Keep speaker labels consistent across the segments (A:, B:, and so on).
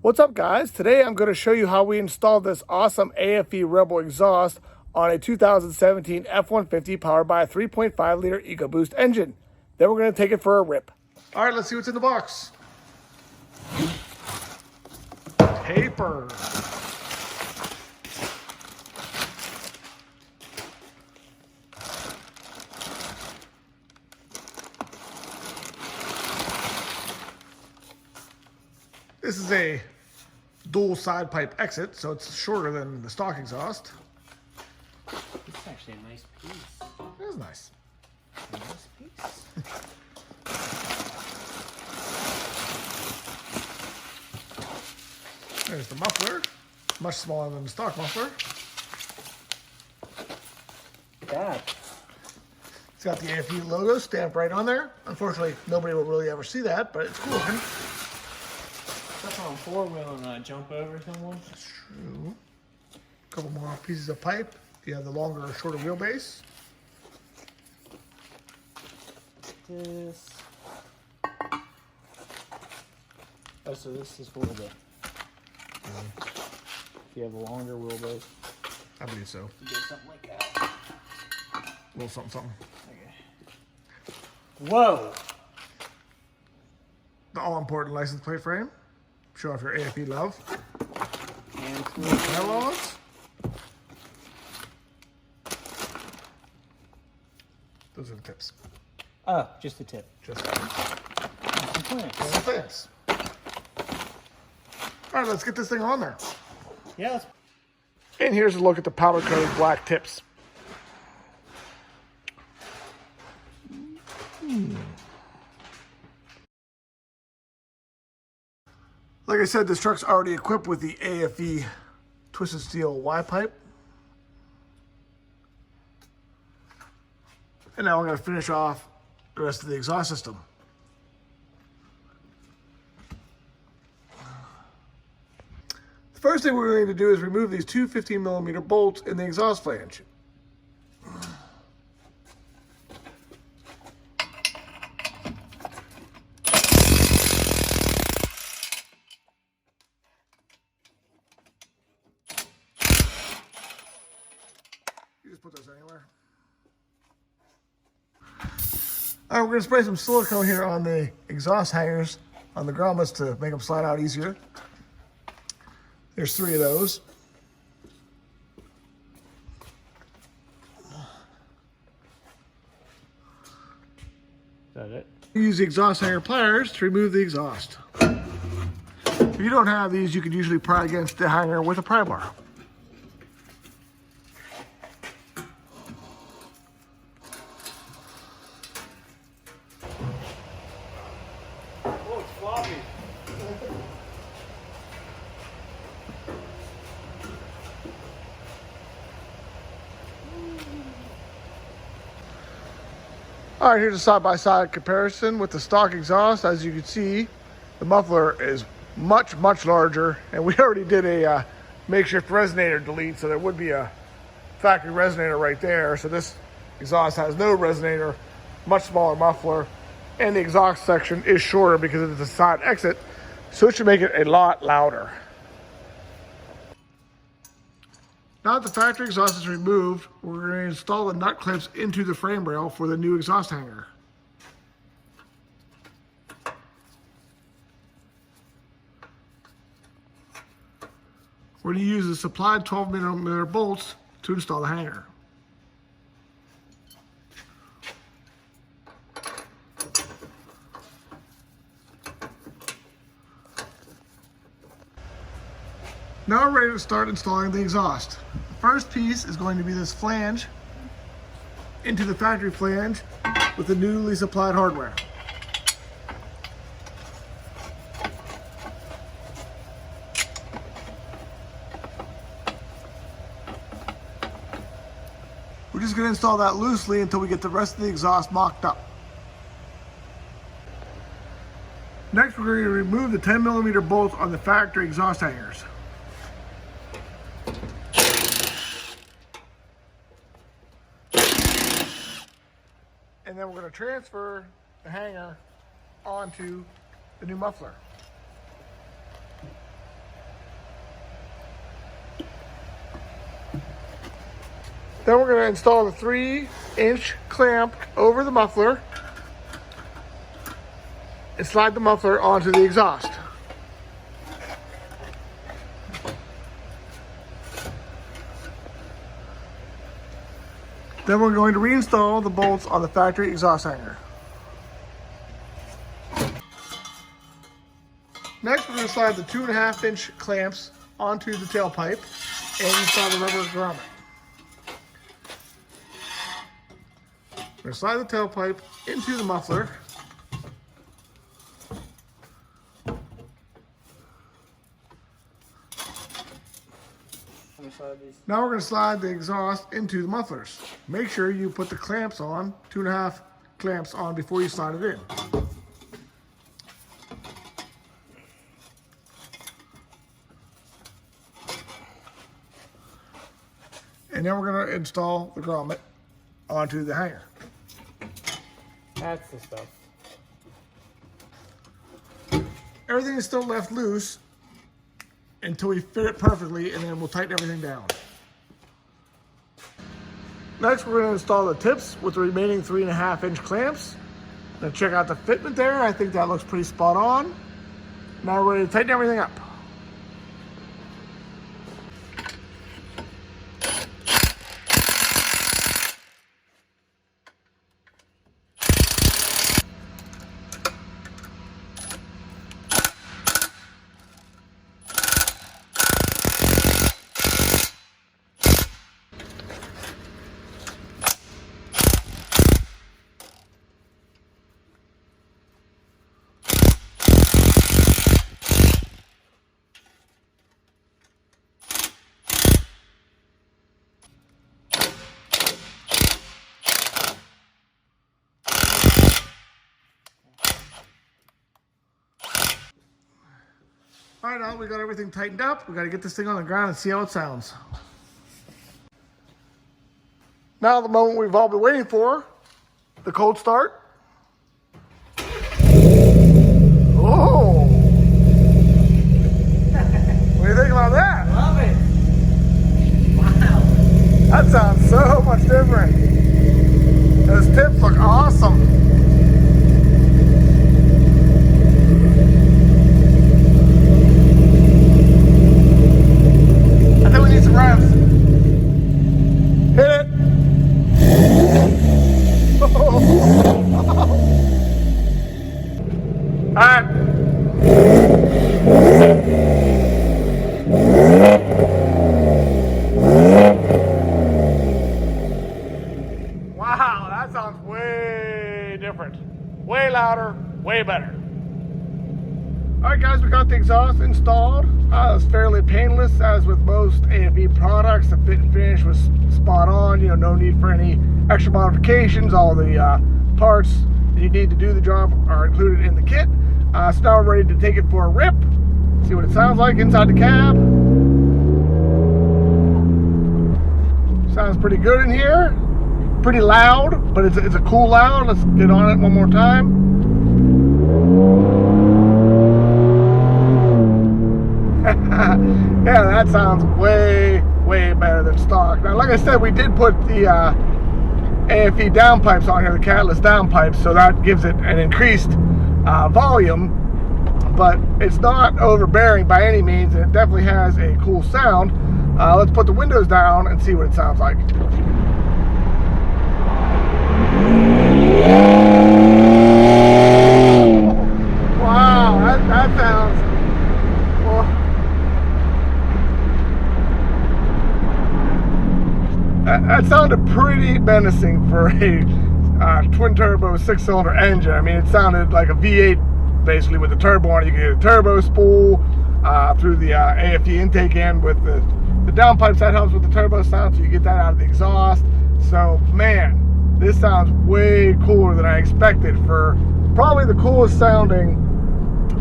A: What's up, guys? Today I'm going to show you how we installed this awesome AFE Rebel exhaust on a 2017 F-150 powered by a 3.5 liter Ecoboost engine. Then we're going to take it for a rip. All right, let's see what's in the box. Paper. This is a dual side pipe exit, so it's shorter than the stock exhaust.
B: It's actually a nice piece.
A: It is nice.
B: A nice piece.
A: There's the muffler, much smaller than the stock muffler.
B: That.
A: It's got the AFE logo stamped right on there. Unfortunately, nobody will really ever see that, but it's cool looking.
B: That's on four-wheel and jump over someone.
A: That's true. A couple more pieces of pipe. You have the longer or shorter wheelbase.
B: This. Oh, so this is for the. If you have a longer wheelbase.
A: I believe so.
B: You get something like that.
A: A little something, something.
B: Okay. Whoa!
A: The all-important license plate frame. Show off your AFE love.
B: And
A: Catalysts. Those are the tips.
B: oh, just the tip.
A: Just
B: Some clamps.
A: the tips. All right, let's get this thing on there.
B: Yeah, let's.
A: And here's a look at the powder-coated black tips. Like I said, this truck's already equipped with the AFE twisted steel Y-pipe. And now we're going to finish off the rest of the exhaust system. The first thing we're going to do is remove these two 15mm bolts in the exhaust flange. You just put those anywhere. All right, we're going to spray some silicone here on the exhaust hangers on the grommets to make them slide out easier. There's 3 of those.
B: Is that it?
A: Use the exhaust hanger pliers to remove the exhaust. If you don't have these, you can usually pry against the hanger with a pry bar.
B: Oh, it's floppy.
A: All right, here's a side-by-side comparison with the stock exhaust. As you can see, the muffler is much, much larger, and we already did a makeshift resonator delete, so there would be a factory resonator right there. So this exhaust has no resonator, much smaller muffler, and the exhaust section is shorter because it's a side exit, so it should make it a lot louder. Now that the factory exhaust is removed, we're going to install the nut clips into the frame rail for the new exhaust hanger. We're going to use the supplied 12mm bolts to install the hanger. Now we're ready to start installing the exhaust. The first piece is going to be this flange into the factory flange with the newly supplied hardware. We're just going to install that loosely until we get the rest of the exhaust mocked up. Next, we're going to remove the 10mm bolts on the factory exhaust hangers. And then we're going to transfer the hanger onto the new muffler. Then we're going to install the 3-inch clamp over the muffler and slide the muffler onto the exhaust. Then we're going to reinstall the bolts on the factory exhaust hanger. Next, we're going to slide the 2.5-inch clamps onto the tailpipe and install the rubber grommet. We're going to slide the tailpipe into the muffler. Now we're going to slide the exhaust into the mufflers. Make sure you put the clamps on, 2.5 clamps on before you slide it in. And then we're going to install the grommet onto the hanger.
B: That's the stuff.
A: Everything is still left loose until we fit it perfectly, and then we'll tighten everything down. Next, we're going to install the tips with the remaining 3.5-inch clamps. Now check out the fitment there. I think that looks pretty spot on. Now we're ready to tighten everything up. All right, now we got everything tightened up. We got to get this thing on the ground and see how it sounds. Now the moment we've all been waiting for, the cold start. Oh! What do you think about that?
B: Love it. Wow.
A: That sounds so much different. Those tips look awesome. I think we need some revs. Hit it. All right. Wow, that sounds way different. Way louder, way better. All right, guys, we got the exhaust installed. It was fairly painless, as with most AFE products. The fit and finish was spot on. You know, no need for any extra modifications. All the parts that you need to do the job are included in the kit. So now we're ready to take it for a rip. See what it sounds like inside the cab. Sounds pretty good in here. Pretty loud, but it's a cool loud. Let's get on it one more time. Yeah, that sounds way better than stock. Now, like I said, we did put the AFE downpipes on here, the catalyst downpipes, so that gives it an increased volume, but it's not overbearing by any means, and it definitely has a cool sound. Let's put the windows down and see what it sounds like. Wow, that sounds... Well, that sounded pretty menacing for a twin-turbo 6-cylinder engine. I mean, it sounded like a V8 basically with the turbo on it. You can get a turbo spool through the AFE intake end with the downpipes. That helps with the turbo sound, so you get that out of the exhaust. So, man, this sounds way cooler than I expected for probably the coolest sounding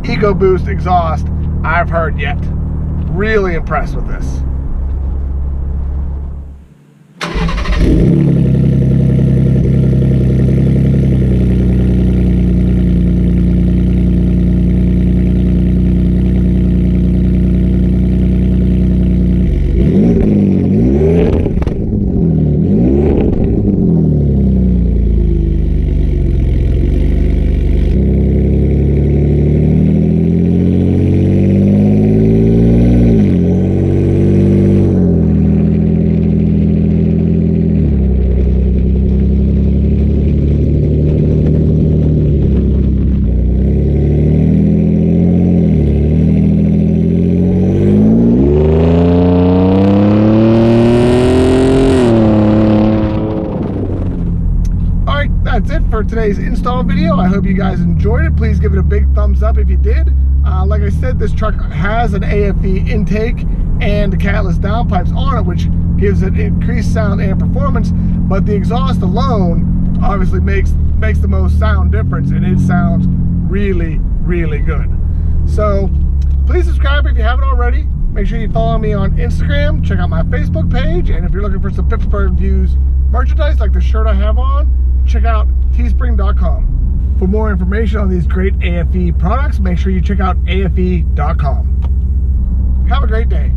A: Ecoboost exhaust I've heard yet. Really impressed with this. thumbs up if you did. Like I said, this truck has an AFE intake and catless downpipes on it, which gives it increased sound and performance, but the exhaust alone obviously makes the most sound difference, and it sounds really, really good. So please subscribe if you haven't already. Make sure you follow me on Instagram, check out my Facebook page, and if you're looking for some Pittsburgh Views merchandise like the shirt I have on, check out teespring.com. For more information on these great AFE products, make sure you check out afe.com. Have a great day.